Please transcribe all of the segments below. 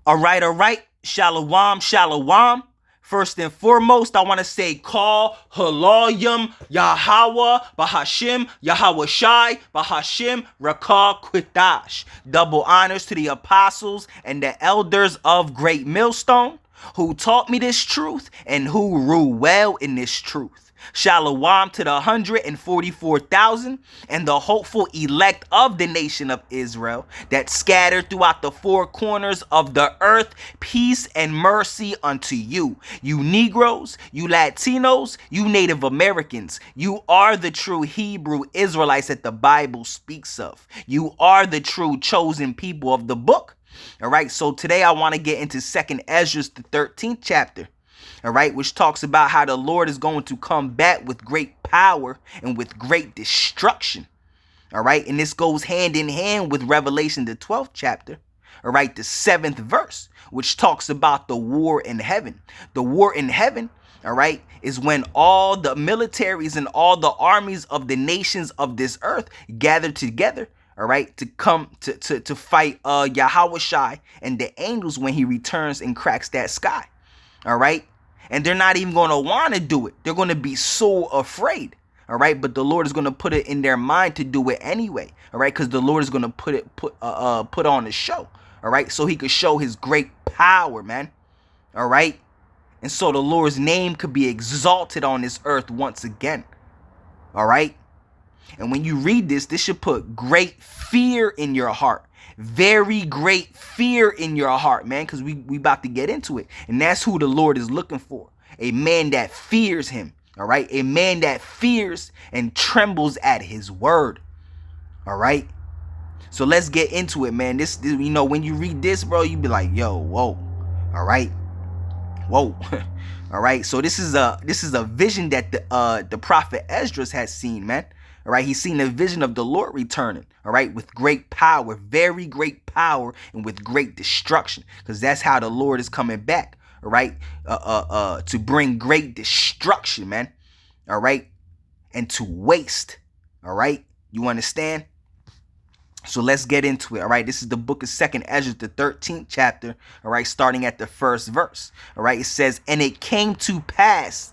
All right. Shalom, shalom. First and foremost, I want to say call Halayim Yahweh Bahashim Yahweh Shai Bahashim Rakah Quitash. Double honors to the apostles and the elders of Great Millstone who taught me this truth and who rule well in this truth. Shalom to the 144,000 and the hopeful elect of the nation of Israel that scattered throughout the four corners of the earth. Peace and mercy unto you. You Negroes, you Latinos, you Native Americans. You are the true Hebrew Israelites that the Bible speaks of. You are the true chosen people of the book. All right, so today I want to get into 2nd Esdras, the 13th chapter. All right, which talks about how the Lord is going to come back with great power and with great destruction. All right, and this goes hand in hand with Revelation, the 12th chapter. All right, the 7th verse, which talks about the war in heaven. The war in heaven, all right, is when all the militaries and all the armies of the nations of this earth gather together. All right, to come to fight Yahweh Shai and the angels when he returns and cracks that sky. All right. And they're not even going to want to do it. They're going to be so afraid. All right. But the Lord is going to put it in their mind to do it anyway. All right. Because the Lord is going to put on a show. All right. So he could show his great power, man. All right. And so the Lord's name could be exalted on this earth once again. All right. And when you read this should put great fear in your heart. Very great fear in your heart, man, because we about to get into it. And that's who the Lord is looking for. A man that fears him. All right. A man that fears and trembles at his word. All right. So let's get into it, man. This when you read this, bro, you be like, yo, whoa. All right. Whoa. All right. So this is a vision that the prophet Esdras has seen, man. All right, he's seen a vision of the Lord returning, all right, with great power, very great power, and with great destruction, because that's how the Lord is coming back, all right, to bring great destruction, man, all right, and to waste, all right, you understand? So let's get into it, all right? This is the book of 2nd Esdras, the 13th chapter, all right, starting at the 1st verse, all right? It says, "And it came to pass,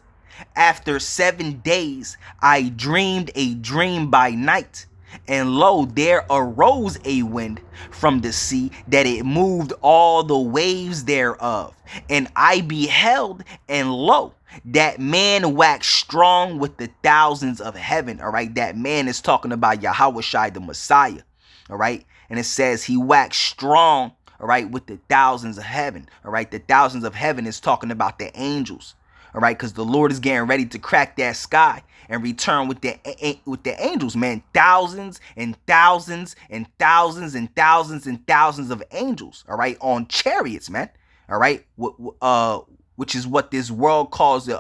after 7 days, I dreamed a dream by night, and lo, there arose a wind from the sea, that it moved all the waves thereof. And I beheld, and lo, that man waxed strong with the thousands of heaven." All right, that man is talking about Yahweh Shai, the Messiah. All right, and it says he waxed strong, all right, with the thousands of heaven. All right, the thousands of heaven is talking about the angels. All right, because the Lord is getting ready to crack that sky and return with the angels, man. Thousands and thousands and thousands and thousands and thousands of angels, all right, on chariots, man. All right, which is what this world calls a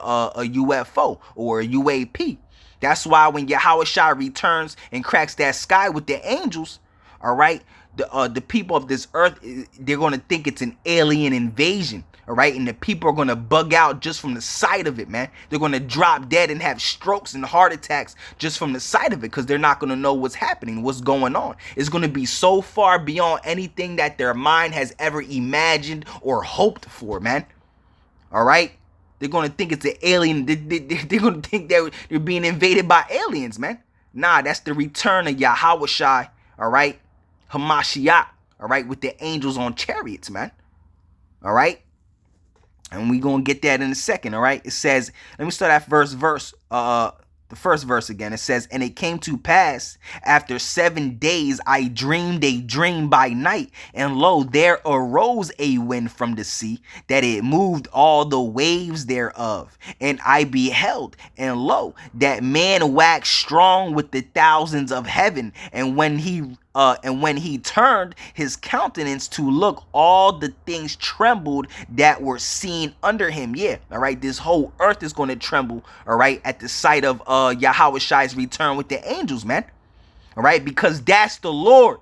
UFO or a UAP. That's why when Yahweh Shai returns and cracks that sky with the angels, all right, the people of this earth, they're going to think it's an alien invasion. All right. And the people are going to bug out just from the sight of it, man. They're going to drop dead and have strokes and heart attacks just from the sight of it, because they're not going to know what's happening, what's going on. It's going to be so far beyond anything that their mind has ever imagined or hoped for, man. All right. They're going to think it's an alien. They're going to think that they're being invaded by aliens, man. Nah, that's the return of Yahweh Shai. All right. Hamashiach. All right. With the angels on chariots, man. All right. And we're going to get that in a second, all right? It says, let me start at the first verse again. It says, "And it came to pass, after 7 days, I dreamed a dream by night, and lo, there arose a wind from the sea, that it moved all the waves thereof. And I beheld, and lo, that man waxed strong with the thousands of heaven. And when he turned his countenance to look, all the things trembled that were seen under him." Yeah, all right. This whole earth is going to tremble, all right, at the sight of Yahweh Shai's return with the angels, man. All right, because that's the Lord.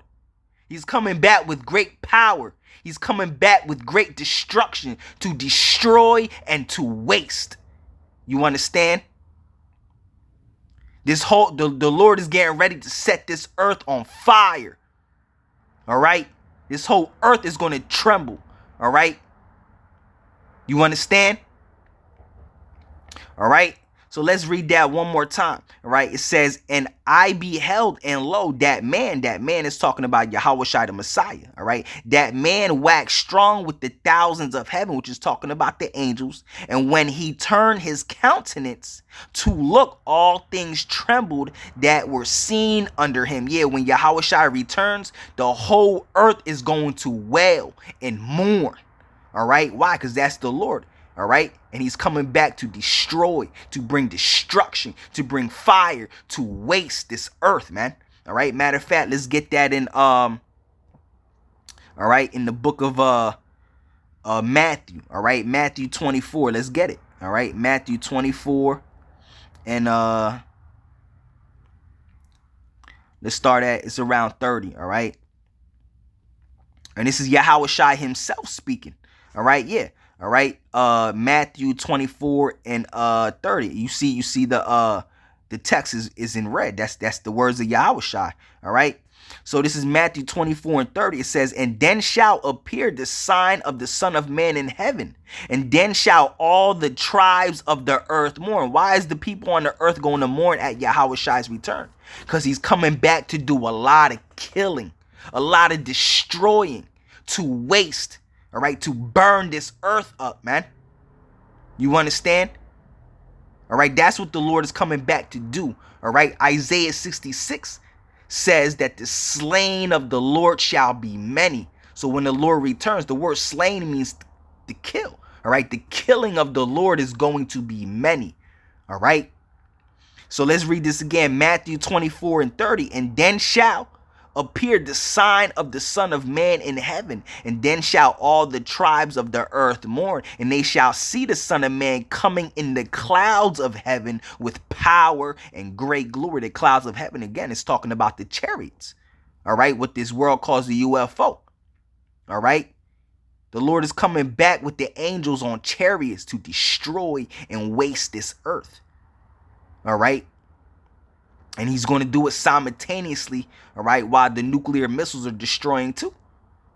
He's coming back with great power. He's coming back with great destruction to destroy and to waste. You understand? The Lord is getting ready to set this earth on fire. All right? This whole earth is going to tremble. All right. You understand? All right. So let's read that one more time. All right. It says, and I beheld, and lo, that man is talking about Yahushua the Messiah. All right. That man waxed strong with the thousands of heaven, which is talking about the angels. And when he turned his countenance to look, all things trembled that were seen under him. Yeah, when Yahushua returns, the whole earth is going to wail and mourn. All right. Why? Because that's the Lord. All right. And he's coming back to destroy, to bring destruction, to bring fire, to waste this earth, man. All right. Matter of fact, let's get that in all right, in the book of Matthew. All right, Matthew 24. Let's get it. All right, Matthew 24. And let's start at, it's around 30. All right. And this is Yahushua himself speaking. All right, yeah. All right, Matthew 24 and 30. You see the text is in red. That's the words of Yahushua. All right. So this is Matthew 24 and 30. It says, and then shall appear the sign of the Son of Man in heaven, and then shall all the tribes of the earth mourn. Why is the people on the earth going to mourn at Yahushua's return? Because he's coming back to do a lot of killing, a lot of destroying, to waste. All right, to burn this earth up, man. You understand? All right, that's what the Lord is coming back to do. All right, Isaiah 66 says that the slain of the Lord shall be many. So when the Lord returns, the word slain means to kill. All right, the killing of the Lord is going to be many. All right, so let's read this again. Matthew 24 and 30. And then shall appeared the sign of the Son of Man in heaven, and then shall all the tribes of the earth mourn, and they shall see the Son of Man coming in the clouds of heaven with power and great glory. The clouds of heaven, again, is talking about the chariots. All right, what this world calls the UFO. All right, the Lord is coming back with the angels on chariots to destroy and waste this earth. All right. And he's going to do it simultaneously, all right, while the nuclear missiles are destroying too.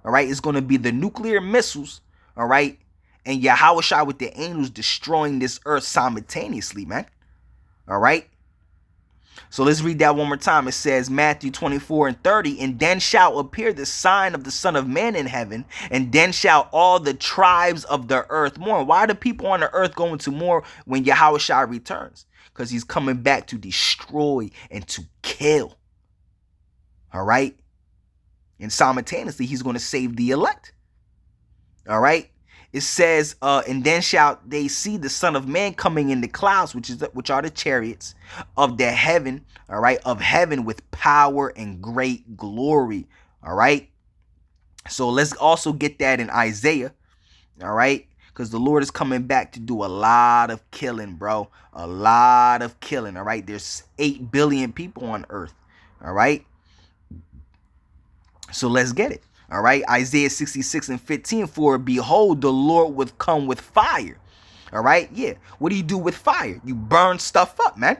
All right, it's going to be the nuclear missiles, all right, and Yahushua with the angels destroying this earth simultaneously, man. All right. So let's read that one more time. It says, Matthew 24 and 30, and then shall appear the sign of the Son of Man in heaven, and then shall all the tribes of the earth mourn. Why are the people on the earth going to mourn when Yahushua returns? Because he's coming back to destroy and to kill. All right. And simultaneously, he's going to save the elect. All right. It says, and then shall they see the Son of Man coming in the clouds, which are the chariots of the heaven, all right, of heaven with power and great glory. All right. So let's also get that in Isaiah. All right. Because the Lord is coming back to do a lot of killing, bro. A lot of killing. All right. There's 8 billion people on earth. All right. So let's get it. All right. Isaiah 66 and 15. For behold, the Lord would come with fire. All right. Yeah. What do you do with fire? You burn stuff up, man.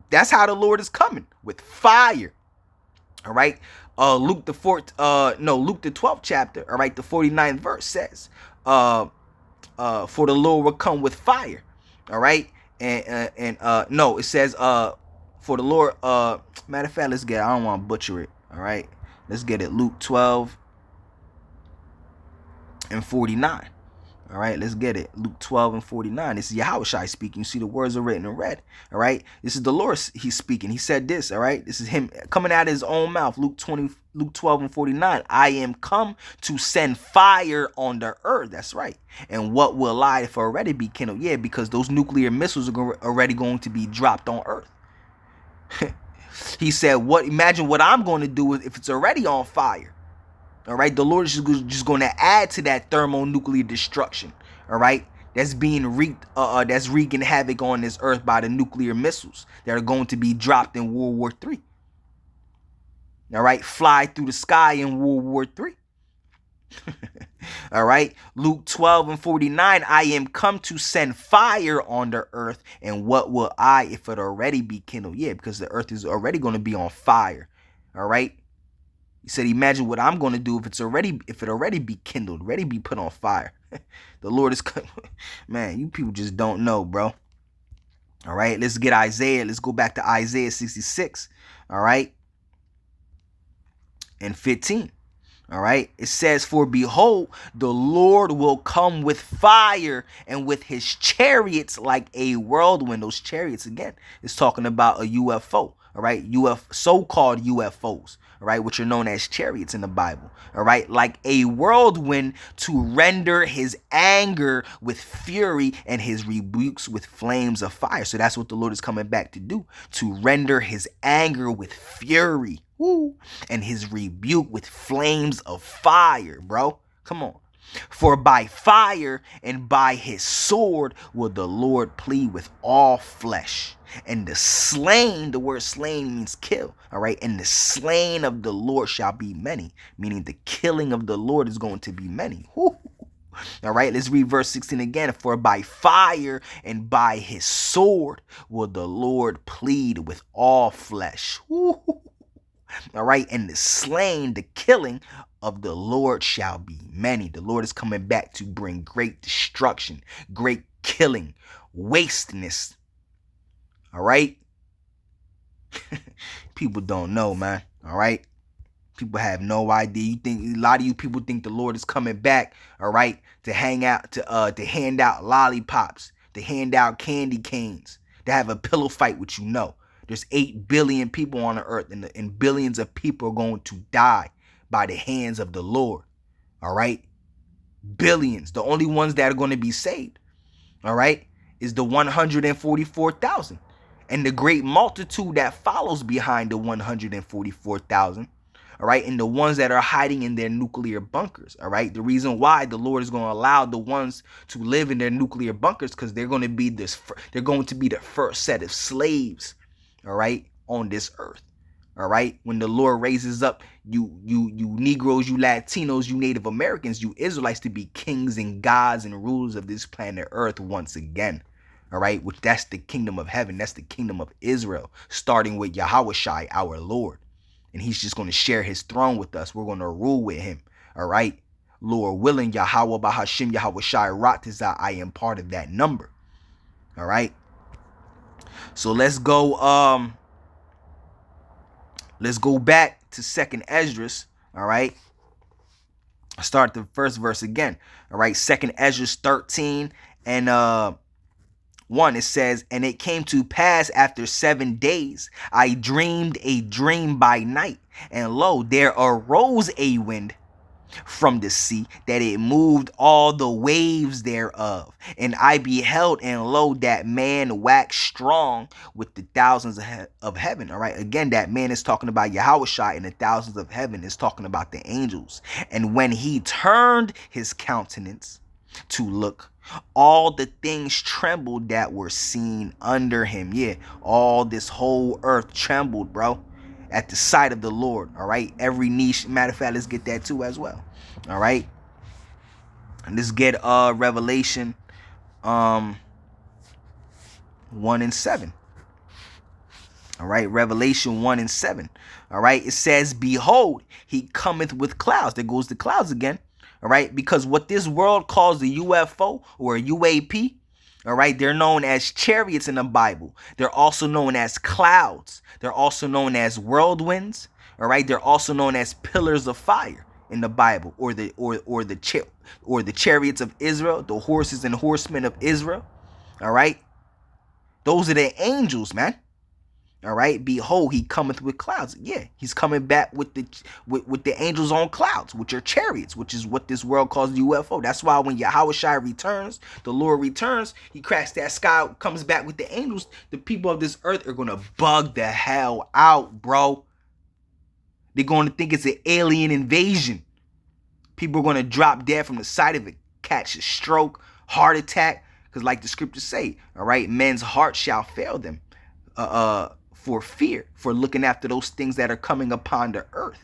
That's how the Lord is coming, with fire. All right. Luke the 12th chapter. All right. The 49th verse says, for the Lord will come with fire. All right. No, it says, for the Lord, matter of fact, let's get it. I don't want to butcher it. All right. Let's get it. Luke 12 and 49. All right, let's get it. Luke 12 and 49. This is Yahushua speaking. You see the words are written in red. All right, this is the Lord he's speaking. He said this. All right, this is him coming out of his own mouth. Luke 12 and 49. I am come to send fire on the earth. That's right. And what will I if already be kindled? Yeah, because those nuclear missiles are already going to be dropped on earth. He said, imagine what I'm going to do if it's already on fire. All right, the Lord is just going to add to that thermonuclear destruction. All right, that's being that's wreaking havoc on this earth by the nuclear missiles that are going to be dropped in World War III. All right, fly through the sky in World War III. All right, Luke 12 and 49. I am come to send fire on the earth, and what will I if it already be kindled? Yeah, because the earth is already going to be on fire. All right. He said, imagine what I'm going to do if it already be kindled, ready be put on fire. The Lord is coming. Man, you people just don't know, bro. All right, let's get Isaiah. Let's go back to Isaiah 66. All right, and 15. All right, it says, for behold, the Lord will come with fire and with his chariots like a whirlwind. Those chariots, again, is talking about a UFO. All right, so-called UFOs. All right, which are known as chariots in the Bible. All right, like a whirlwind, to render his anger with fury and his rebukes with flames of fire. So that's what the Lord is coming back to do, to render his anger with fury. Woo. And his rebuke with flames of fire, bro. Come on. For by fire and by his sword will the Lord plead with all flesh. And the slain, the word slain means kill, all right? And the slain of the Lord shall be many, meaning the killing of the Lord is going to be many. Woo. All right, let's read verse 16 again. For by fire and by his sword will the Lord plead with all flesh. Woo. All right, and the slain, the killing of the Lord shall be many. The Lord is coming back to bring great destruction, great killing, wasteness. All right, people don't know, man. All right, people have no idea. You think a lot of you people think the Lord is coming back, all right, to hang out, to hand out lollipops, to hand out candy canes, to have a pillow fight with you. No. There's 8 billion people on the earth, and billions of people are going to die by the hands of the Lord. All right? Billions. The only ones that are going to be saved, all right, is the 144,000. And the great multitude that follows behind the 144,000. All right, and the ones that are hiding in their nuclear bunkers. All right, the reason why the Lord is going to allow the ones to live in their nuclear bunkers, because they're going to be the first set of slaves, all right, on this earth. All right, when the Lord raises up you Negroes, you Latinos, you Native Americans, you Israelites to be kings and gods and rulers of this planet earth once again. All right, which that's the kingdom of heaven. That's the kingdom of Israel, starting with Yahushua, our Lord. And he's just going to share his throne with us. We're going to rule with him. All right, Lord willing, Yahweh Bahashim Yahushua Ratizah, I am part of that number. All right. So let's go back to 2nd Esdras, all right? Start the first verse again. All right, 2nd Esdras 13 and 1, it says, and it came to pass after 7 days, I dreamed a dream by night, and lo, there arose a wind from the sea, that it moved all the waves thereof. And I beheld, and lo, that man waxed strong with the thousands of heaven. All right, again, that man is talking about Yahushua, and the thousands of heaven is talking about the angels. And when he turned his countenance to look, all the things trembled that were seen under him. Yeah, all this whole earth trembled, bro, at the sight of the Lord. All right, every niche. Matter of fact, let's get that too as well. All right, and let's get Revelation 1 and 7. All right, Revelation 1 and 7. All right, it says, behold, he cometh with clouds. There goes the clouds again. All right, because what this world calls a UFO or a UAP, all right, they're known as chariots in the Bible. They're also known as clouds. They're also known as whirlwinds. All right, they're also known as pillars of fire in the Bible, or the chariots of Israel, the horses and horsemen of Israel. All right, those are the angels, man. All right, behold, he cometh with clouds. Yeah, he's coming back with the angels on clouds, which are chariots, which is what this world calls the UFO. That's why when Yahushua returns, the Lord returns, he cracks that sky, comes back with the angels. The people of this earth are going to bug the hell out, bro. They're going to think it's an alien invasion. People are going to drop dead from the sight of it, catch a stroke, heart attack, because like the scriptures say, all right, men's heart shall fail them. For fear, for looking after those things that are coming upon the earth.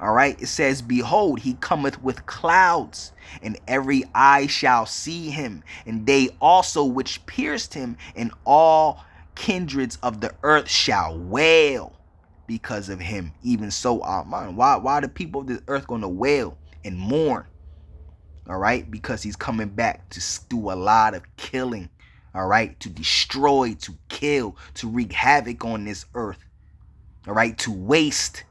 All right, it says, behold, he cometh with clouds, and every eye shall see him, and they also which pierced him, and all kindreds of the earth shall wail, because of him. Even so, Amen. Why are the people of this earth going to wail and mourn? All right, because he's coming back to do a lot of killing. All right, to destroy, to kill, to wreak havoc on this earth. All right, to waste.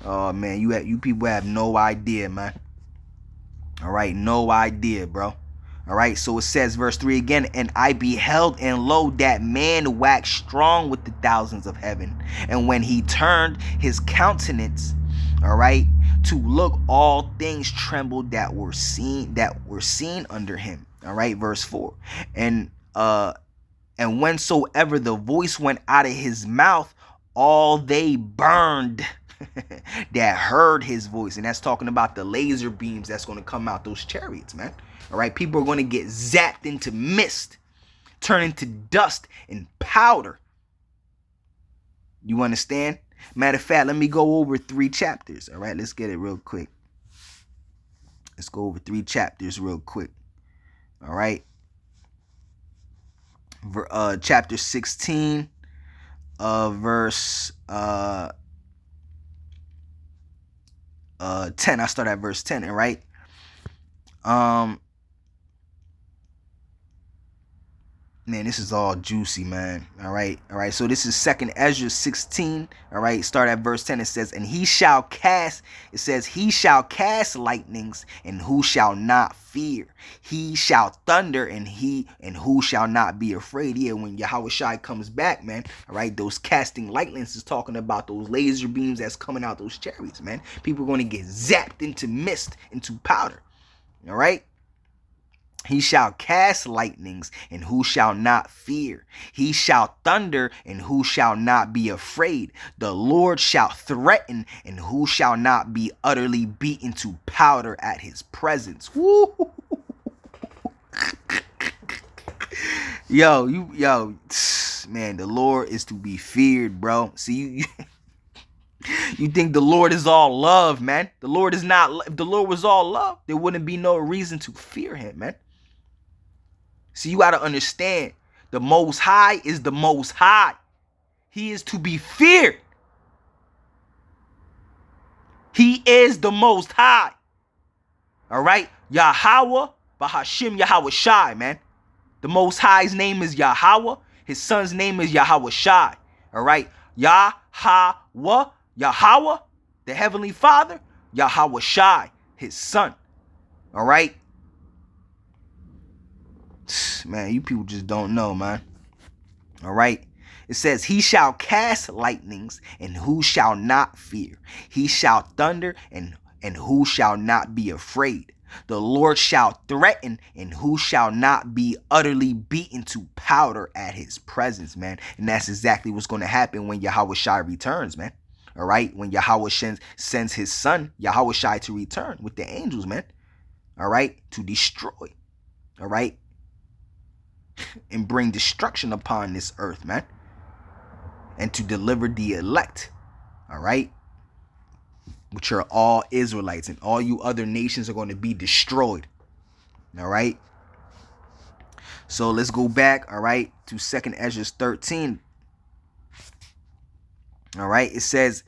Oh man, you people have no idea, man. All right, no idea, bro. All right, so it says, verse 3 again, and I beheld, and lo, that man waxed strong with the thousands of heaven. And when he turned his countenance, all right, to look, all things trembled that were seen under him. All right, verse 4. And whensoever the voice went out of his mouth, all they burned that heard his voice. And that's talking about the laser beams that's going to come out those chariots, man. All right, people are going to get zapped into mist, turn into dust and powder. You understand? Matter of fact, let me go over 3 chapters. All right, let's get it real quick. Let's go over 3 chapters real quick. All right. Chapter 16, verse 10. I start at verse 10, all right? Man, this is all juicy, man. All right. So this is 2nd Esdras 16. All right. Start at verse 10. It says, and he shall cast lightnings, and who shall not fear? He shall thunder, and who shall not be afraid? Yeah, when Yahushua comes back, man. All right. Those casting lightnings is talking about those laser beams that's coming out those chariots, man. People are going to get zapped into mist, into powder. All right. He shall cast lightnings, and who shall not fear? He shall thunder, and who shall not be afraid? The Lord shall threaten, and who shall not be utterly beaten to powder at his presence? Woo! Yo, man, the Lord is to be feared, bro. See, you think the Lord is all love, man. The Lord is not. If the Lord was all love, there wouldn't be no reason to fear him, man. See, you got to understand, the Most High is the Most High. He is to be feared. He is the Most High. All right? Yahweh, Bahashim Yahushai, man. The Most High's name is Yahweh. His son's name is Yahushai. All right? Yahweh, the Heavenly Father. Yahushai, his son. All right? Man, you people just don't know, man. All right. It says, he shall cast lightnings, and who shall not fear? He shall thunder, and who shall not be afraid? The Lord shall threaten, and who shall not be utterly beaten to powder at his presence, man. And that's exactly what's going to happen when Yahushua returns, man. All right. When Yahweh sends his son, Yahushua, to return with the angels, man. All right. To destroy. All right. And bring destruction upon this earth, man. And to deliver the elect. All right. Which are all Israelites, and all you other nations are going to be destroyed. All right. So let's go back, all right, to 2nd Esdras 13. All right. It says,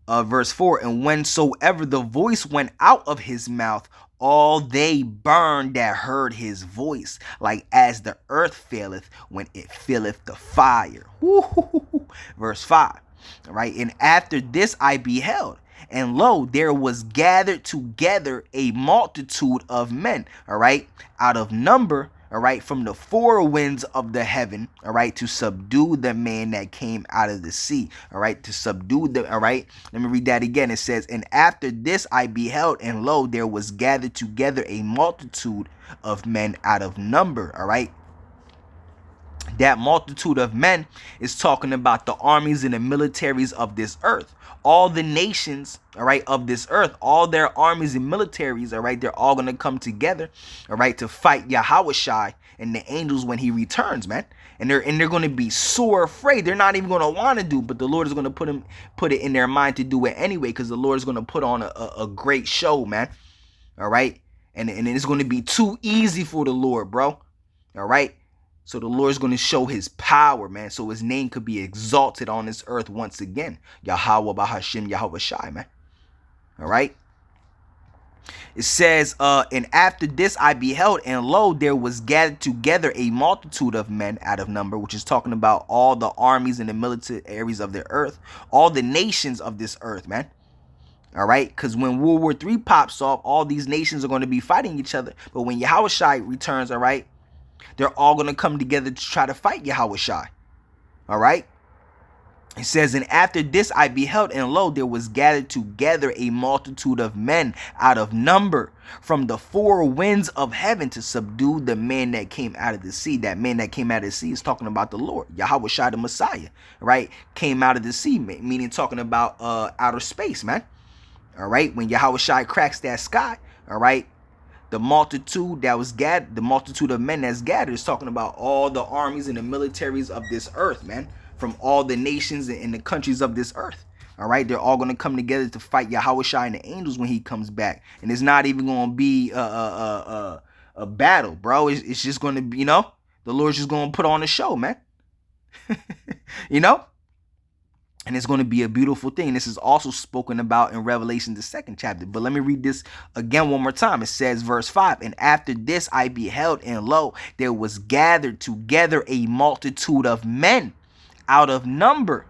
verse 4, and whensoever the voice went out of his mouth, all they burned that heard his voice, like as the earth faileth when it filleth the fire. Woo-hoo-hoo-hoo. Verse 5. All right. And after this I beheld, and lo, there was gathered together a multitude of men, all right, out of number, all right, from the 4 winds of the heaven, all right, to subdue the man that came out of the sea, all right, to subdue the, all right. Let me read that again. It says, and after this I beheld, and lo, there was gathered together a multitude of men out of number, all right. That multitude of men is talking about the armies and the militaries of this earth. All the nations, all right, of this earth, all their armies and militaries, all right, they're all going to come together, all right, to fight Yahushua and the angels when he returns, man. And they're going to be sore afraid. They're not even going to want to do, but the Lord is going to put it in their mind to do it anyway, because the Lord is going to put on a great show, man. All right. And it's going to be too easy for the Lord, bro. All right. So the Lord's going to show his power, man, so his name could be exalted on this earth once again. Yahweh Bahashim Yahweh Shai, man. All right. It says, and after this I beheld, and lo, there was gathered together a multitude of men out of number, which is talking about all the armies and the military areas of the earth, all the nations of this earth, man. All right, because when World War III pops off, all these nations are going to be fighting each other. But when Yahweh Shai returns, all right, they're all going to come together to try to fight Yahweh Shai. All right. It says, and after this I beheld, and lo, there was gathered together a multitude of men out of number from the four winds of heaven to subdue the man that came out of the sea. That man that came out of the sea is talking about the Lord, Yahweh Shai the Messiah, right? Came out of the sea, meaning talking about outer space, man. All right, when Yahweh Shai cracks that sky, all right, the multitude that was gathered, the multitude of men that's gathered is talking about all the armies and the militaries of this earth, man. From all the nations and the countries of this earth. All right, they're all going to come together to fight Yahweh Shai and the angels when he comes back. And it's not even going to be a battle, bro. It's just going to be, you know, the Lord's just going to put on a show, man. You know? And it's going to be a beautiful thing. This is also spoken about in Revelation, the 2nd chapter. But let me read this again one more time. It says, verse 5, and after this I beheld, and lo, there was gathered together a multitude of men out of number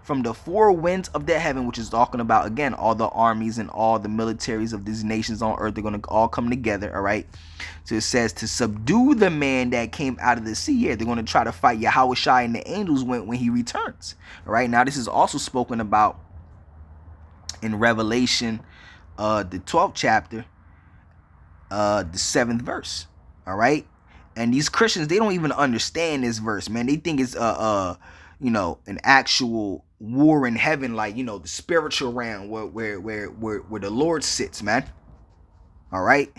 from the four winds of the heaven, which is talking about, again, all the armies and all the militaries of these nations on earth. They're going to all come together, all right? So it says to subdue the man that came out of the sea. Yeah, they're going to try to fight Yahweh Shai and the angels when he returns, all right? Now, this is also spoken about in Revelation, the 12th chapter, the 7th verse, all right? And these Christians, they don't even understand this verse, man. They think it's you know, an actual war in heaven, like, you know, the spiritual realm where the Lord sits, man. All right.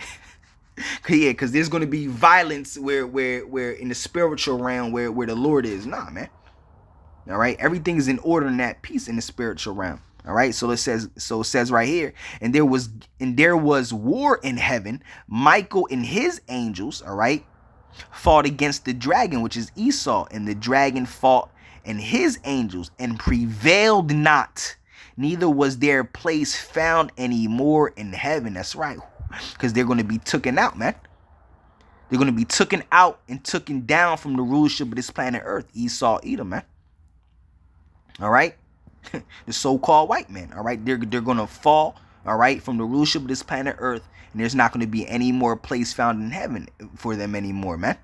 Yeah, because there's going to be violence where in the spiritual realm where the Lord is. Nah, man. All right. Everything is in order and at peace in the spiritual realm. All right. So it says right here, and there was war in heaven. Michael and his angels, all right, fought against the dragon, which is Esau, and the dragon fought and his angels and prevailed not, neither was their place found anymore in heaven. That's right, because they're going to be taken out, man. They're going to be taken out and taken down from the rulership of this planet earth. Esau, Edom, man. All right. The so-called white man. All right. They're going to fall, all right, from the rulership of this planet earth, and there's not going to be any more place found in heaven for them anymore, man.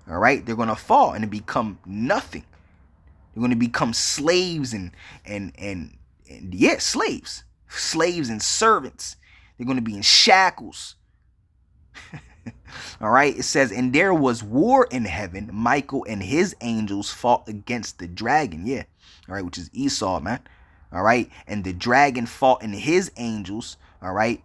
All right. They're going to fall and become nothing. They're going to become slaves and yeah, slaves and servants. They're going to be in shackles. All right. It says, and there was war in heaven. Michael and his angels fought against the dragon. Yeah. All right. Which is Esau, man. All right. And the dragon fought and his angels. All right.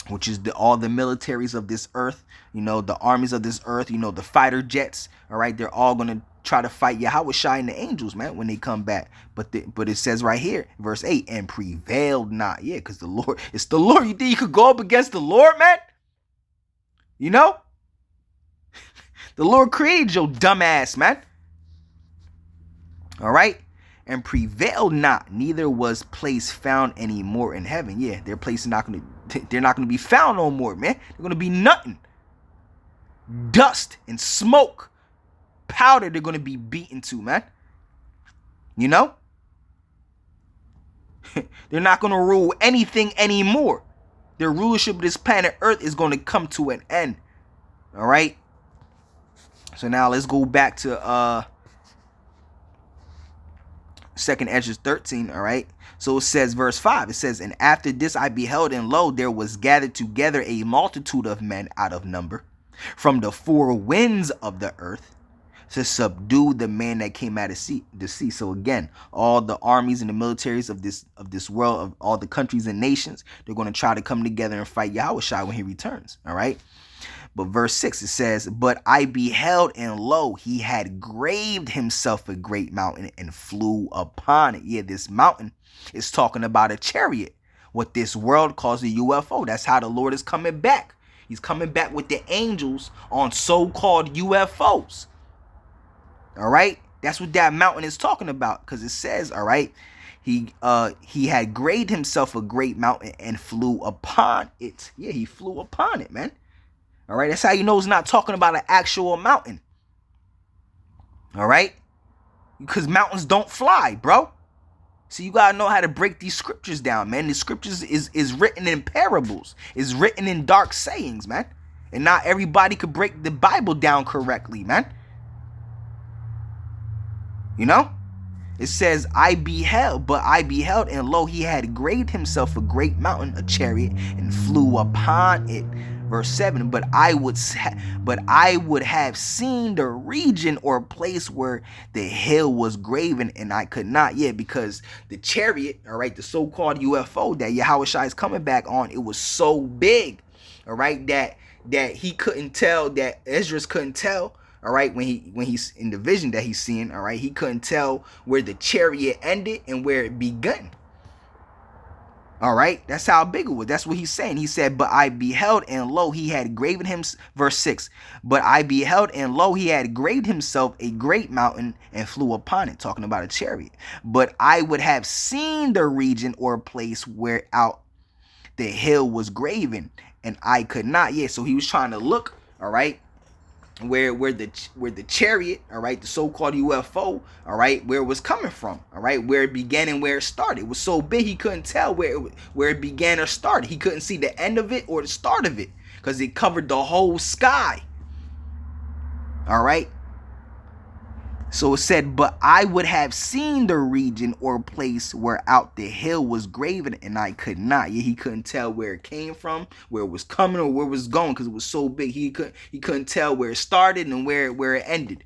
Which is all the militaries of this earth, you know, the armies of this earth, you know, the fighter jets. All right. They're all going to try to fight Yahweh Shai and the angels, man, when they come back. But it says right here, verse 8, and prevailed not. Yeah, because the Lord, it's the Lord. You think you could go up against the Lord, man? You know? The Lord created your dumb ass, man. All right? And prevailed not, neither was place found anymore in heaven. Yeah, their place is not going to, they're not going to be found no more, man. They're going to be nothing. Dust and smoke. Powder they're going to be beaten to, man. You know? They're not going to rule anything anymore. Their rulership of this planet Earth is going to come to an end. All right? So now let's go back to 2nd Esdras 13, all right? So it says, verse 5, it says, and after this I beheld, and lo, there was gathered together a multitude of men out of number from the four winds of the earth, to subdue the man that came out of the sea. So again, all the armies and the militaries of this world, of all the countries and nations, they're going to try to come together and fight Yahweh Shai when he returns. All right. But verse 6, it says, but I beheld, and lo, he had graved himself a great mountain and flew upon it. Yeah, this mountain is talking about a chariot, what this world calls a UFO. That's how the Lord is coming back. He's coming back with the angels on so-called UFOs. All right, that's what that mountain is talking about, because it says, all right, he had graved himself a great mountain and flew upon it. Yeah, he flew upon it, man. All right, that's how you know it's not talking about an actual mountain. All right, because mountains don't fly, bro. So you gotta know how to break these scriptures down, man. The scriptures is written in parables, is written in dark sayings, man. And not everybody could break the Bible down correctly, man. You know? It says, I beheld, and lo, he had graved himself a great mountain, a chariot, and flew upon it. Verse 7, but I would have seen the region or place where the hill was graven, and I could not yet, because the chariot, all right, the so-called UFO that Yahushua is coming back on, it was so big, all right, that he couldn't tell, that Esdras couldn't tell. All right, when he's in the vision that he's seeing, all right, he couldn't tell where the chariot ended and where it begun. All right, that's how big it was. That's what he's saying. He said, but I beheld, and lo, he had graven him, verse 6, but I beheld, and lo, he had graved himself a great mountain and flew upon it, talking about a chariot. But I would have seen the region or place where out the hill was graven, and I could not. Yeah, so he was trying to look, all right, where the chariot, all right, the so-called UFO, all right, where it was coming from, all right, where it began and where it started. It was so big he couldn't tell where it began or started. He couldn't see the end of it or the start of it, because it covered the whole sky. All right. So it said, but I would have seen the region or place where out the hill was graven, and I could not. Yeah, he couldn't tell where it came from, where it was coming, or where it was going, because it was so big. He couldn't tell where it started and where it ended.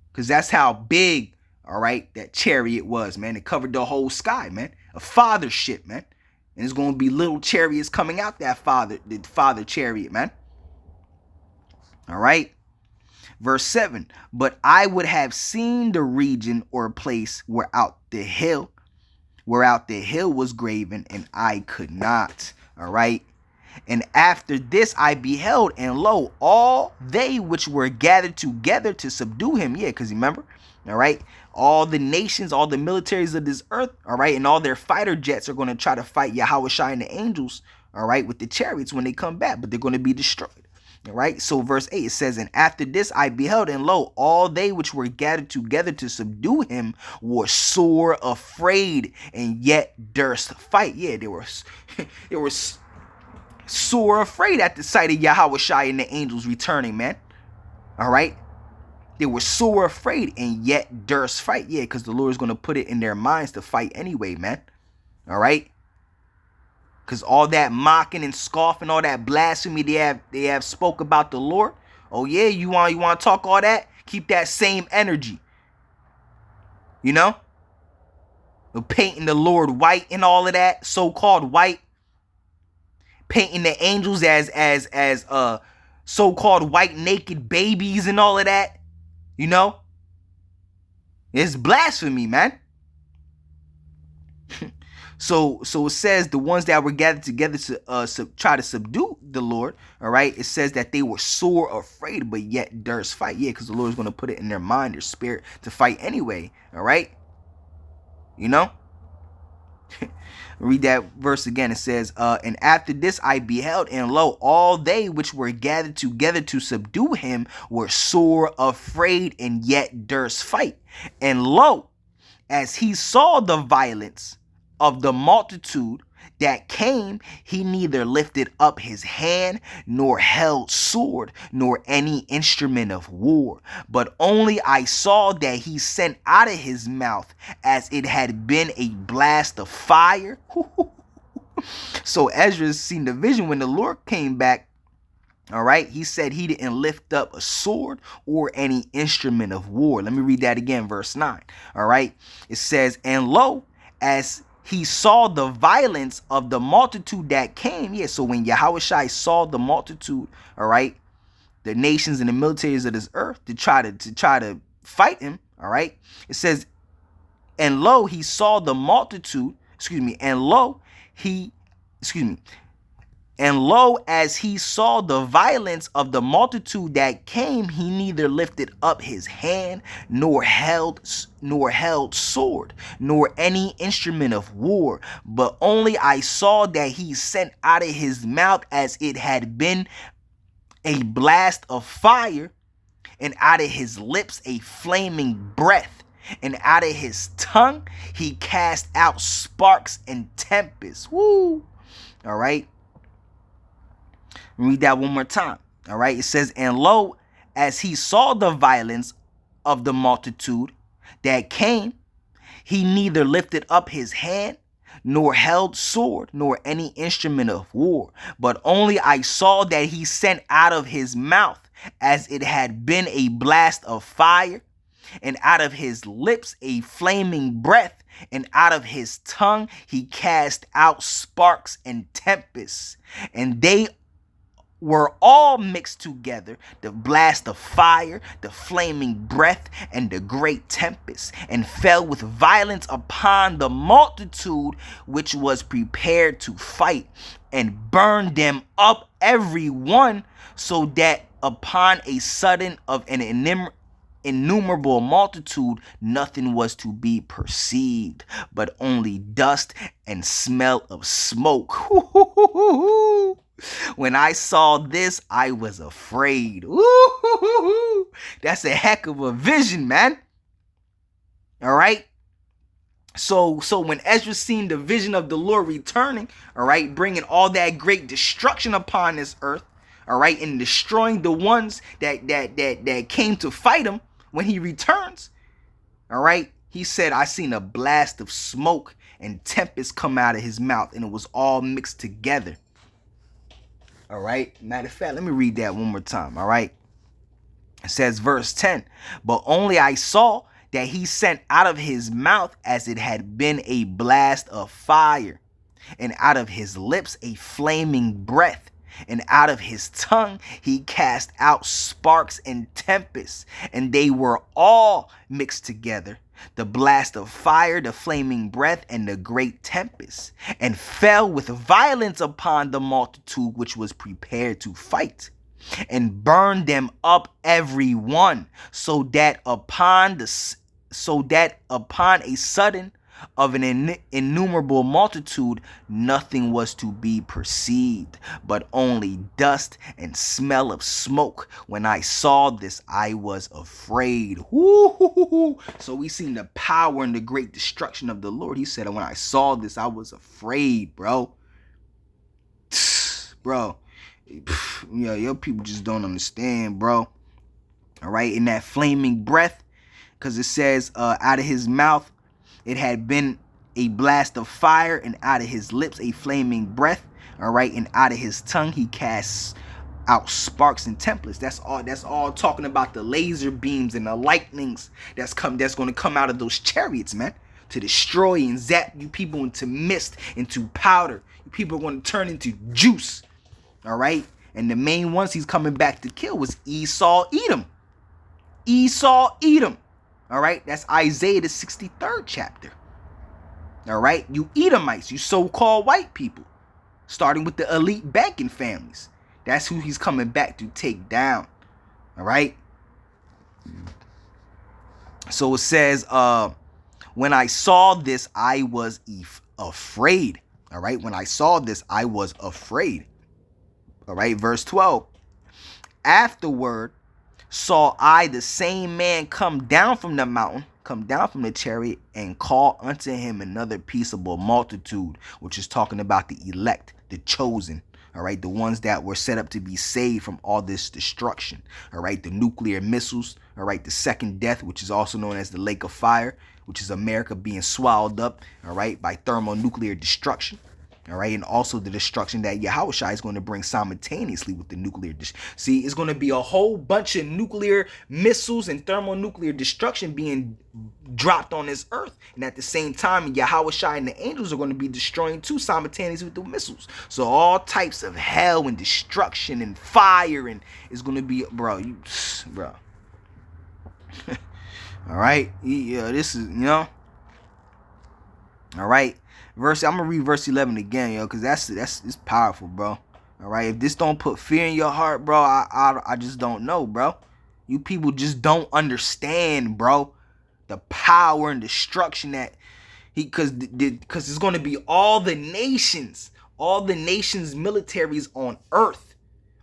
Because that's how big, all right, that chariot was, man. It covered the whole sky, man. A father ship, man. And there's going to be little chariots coming out the father chariot, man. All right. Verse 7, but I would have seen the region or place where out the hill was graven, and I could not. All right. And after this I beheld, and lo, all they which were gathered together to subdue him. Yeah, because remember, all right, all the nations, all the militaries of this earth, all right, and all their fighter jets are going to try to fight Yahushua and the angels, all right, with the chariots when they come back, but they're going to be destroyed. All right, so verse 8, it says, and after this I beheld, and lo, all they which were gathered together to subdue him were sore afraid, and yet durst fight. Yeah, they were sore afraid at the sight of Yahushua and the angels returning, man. All right, they were sore afraid and yet durst fight. Yeah, because the Lord is going to put it in their minds to fight anyway, man. All right. Because all that mocking and scoffing, all that blasphemy they have spoke about the Lord. Oh yeah, you want to talk all that? Keep that same energy. You know? Painting the Lord white and all of that, so-called white. Painting the angels as so-called white naked babies and all of that. You know? It's blasphemy, man. So it says the ones that were gathered together to try to subdue the Lord, all right, it says that they were sore afraid, but yet durst fight. Yeah, because the Lord is going to put it in their mind, their spirit, to fight anyway, all right? You know? Read that verse again. It says, and after this I beheld, and lo, all they which were gathered together to subdue him were sore afraid, and yet durst fight. And lo, as he saw the violence of the multitude that came, he neither lifted up his hand, nor held sword, nor any instrument of war, but only I saw that he sent out of his mouth as it had been a blast of fire. So Esdras seen the vision when the Lord came back. All right, he said he didn't lift up a sword or any instrument of war. Let me read that again, verse 9. All right, it says, and lo, as he saw the violence of the multitude that came. Yeah, so when Yahushua saw the multitude, all right, the nations and the militaries of this earth to try to fight him, all right, it says, and lo, he saw the multitude, and lo, And lo, as he saw the violence of the multitude that came, he neither lifted up his hand, nor held sword, nor any instrument of war, but only I saw that he sent out of his mouth as it had been a blast of fire, and out of his lips a flaming breath, and out of his tongue he cast out sparks and tempests. Woo! All right. Read that one more time. All right. It says, and lo, as he saw the violence of the multitude that came, he neither lifted up his hand, nor held sword, nor any instrument of war, but only I saw that he sent out of his mouth as it had been a blast of fire, and out of his lips a flaming breath, and out of his tongue he cast out sparks and tempests, and they were all mixed together, the blast of fire, the flaming breath, and the great tempest, and fell with violence upon the multitude which was prepared to fight, and burned them up every one, so that upon a sudden of an innumerable multitude nothing was to be perceived, but only dust and smell of smoke. When I saw this, I was afraid. Ooh, that's a heck of a vision, man. All right. So when Esdras seen the vision of the Lord returning, all right, bringing all that great destruction upon this earth, all right, and destroying the ones that came to fight him when he returns, all right, he said, I seen a blast of smoke and tempest come out of his mouth, and it was all mixed together. All right. Matter of fact, let me read that one more time. All right. It says, verse 10, but only I saw that he sent out of his mouth as it had been a blast of fire, and out of his lips a flaming breath, and out of his tongue he cast out sparks and tempests, and they were all mixed together, the blast of fire, the flaming breath, and the great tempest, and fell with violence upon the multitude which was prepared to fight, and burned them up every one, so that upon a sudden of an innumerable multitude nothing was to be perceived, but only dust and smell of smoke. When I saw this, I was afraid. Woo-hoo-hoo-hoo. So we seen the power and the great destruction of the Lord. He said, when I saw this, I was afraid, bro. Bro, yeah, your people just don't understand, bro. All right, in that flaming breath, because it says out of his mouth it had been a blast of fire, and out of his lips a flaming breath. All right, and out of his tongue he casts out sparks and tempests. That's all talking about the laser beams and the lightnings that's going to come out of those chariots, man, to destroy and zap you people into mist, into powder. You people are going to turn into juice. All right, and the main ones he's coming back to kill was Esau, Edom. All right, that's Isaiah the 63rd chapter. All right, you Edomites, you so-called white people, starting with the elite banking families. That's who he's coming back to take down. All right. So it says, when I saw this, I was afraid. All right, when I saw this, I was afraid. All right, verse 12. Afterward saw I the same man come down from the mountain, come down from the chariot, and call unto him another peaceable multitude, which is talking about the elect, the chosen. All right, the ones that were set up to be saved from all this destruction. All right, the nuclear missiles. All right, the second death, which is also known as the lake of fire, which is America being swallowed up, all right, by thermonuclear destruction. All right, and also the destruction that Yahushua is going to bring simultaneously with the nuclear. See, it's going to be a whole bunch of nuclear missiles and thermonuclear destruction being dropped on this earth. And at the same time, Yahushua and the angels are going to be destroying too simultaneously with the missiles. So all types of hell and destruction and fire and is going to be, bro. All right, yeah, this is, all right. I'm gonna read verse 11 again, yo, because that's it's powerful, bro. All right, if this don't put fear in your heart, bro, I just don't know, bro. You people just don't understand, bro, the power and destruction that because it's going to be all the nations militaries on earth,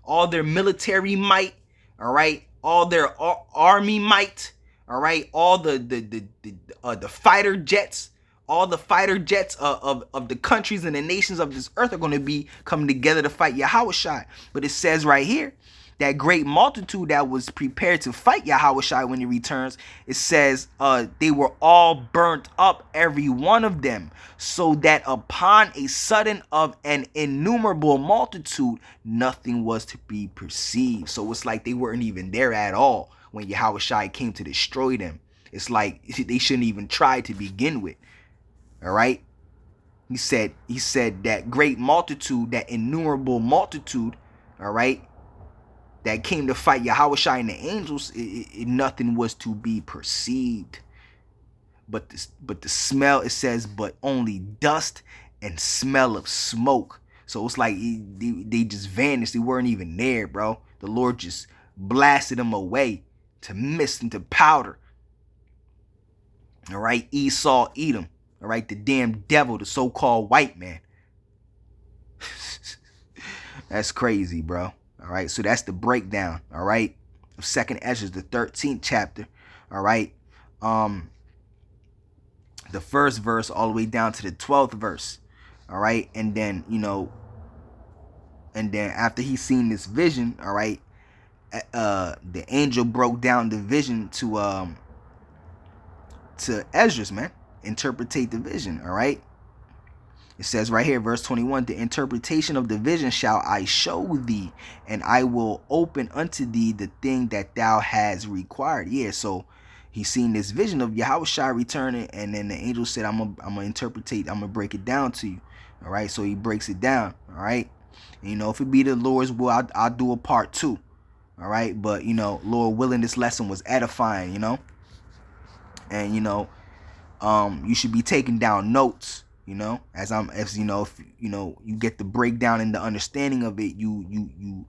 all their military might, all right, all their army might, all right, all the fighter jets, all the fighter jets of the countries and the nations of this earth are going to be coming together to fight Yahushua. But it says right here, that great multitude that was prepared to fight Yahushua when he returns, it says they were all burnt up, every one of them, so that upon a sudden of an innumerable multitude, nothing was to be perceived. So it's like they weren't even there at all when Yahushua came to destroy them. It's like they shouldn't even try to begin with. All right. He said that great multitude, that innumerable multitude, all right, that came to fight Yahushua and the angels, nothing was to be perceived. But the smell, it says, but only dust and smell of smoke. So it's like they just vanished. They weren't even there, bro. The Lord just blasted them away to mist and to powder. All right, Esau, Edom. All right, the damn devil, the so-called white man. That's crazy, bro. All right, so that's the breakdown, all right, of 2nd Esdras, the 13th chapter, all right. The first verse all the way down to the 12th verse, all right. And then, after he seen this vision, all right, the angel broke down the vision to Esdras, man, interpretate the vision, all right. It says right here, verse 21, the interpretation of the vision shall I show thee, and I will open unto thee the thing that thou hast required. Yeah, so he seen this vision of Yahushua returning, and then the angel said, I'm gonna interpretate, I'm gonna break it down to you. All right, so he breaks it down. All right, and, if it be the Lord's will, I'll do a part 2. All right, but Lord willing, this lesson was edifying, and you should be taking down notes. If you get the breakdown and the understanding of it, you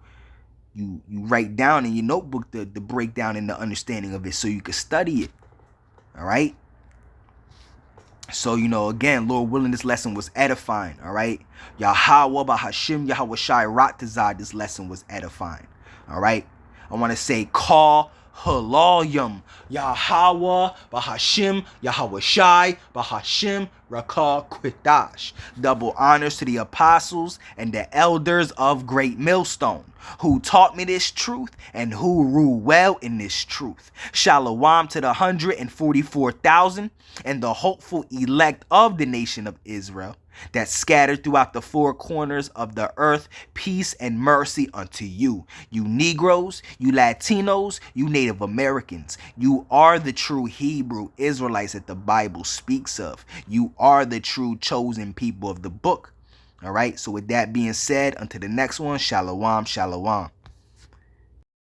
write down in your notebook the breakdown and the understanding of it so you can study it. All right. So, again, Lord willing, this lesson was edifying. All right. Yahweh Bahashim Yahweh Shai Ratazad, this lesson was edifying. All right. I want to say call Halalyam, Yahweh, Bahashim, Yahweh Shai, Bahashim, Rakah, Quitash. Double honors to the apostles and the elders of Great Millstone, who taught me this truth and who rule well in this truth. Shalom to the 144,000 and the hopeful elect of the nation of Israel, that scattered throughout the 4 corners of the earth, peace and mercy unto you. You Negroes, you Latinos, you Native Americans. You are the true Hebrew Israelites that the Bible speaks of. You are the true chosen people of the book. All right, so with that being said, until the next one, shalom, shalom.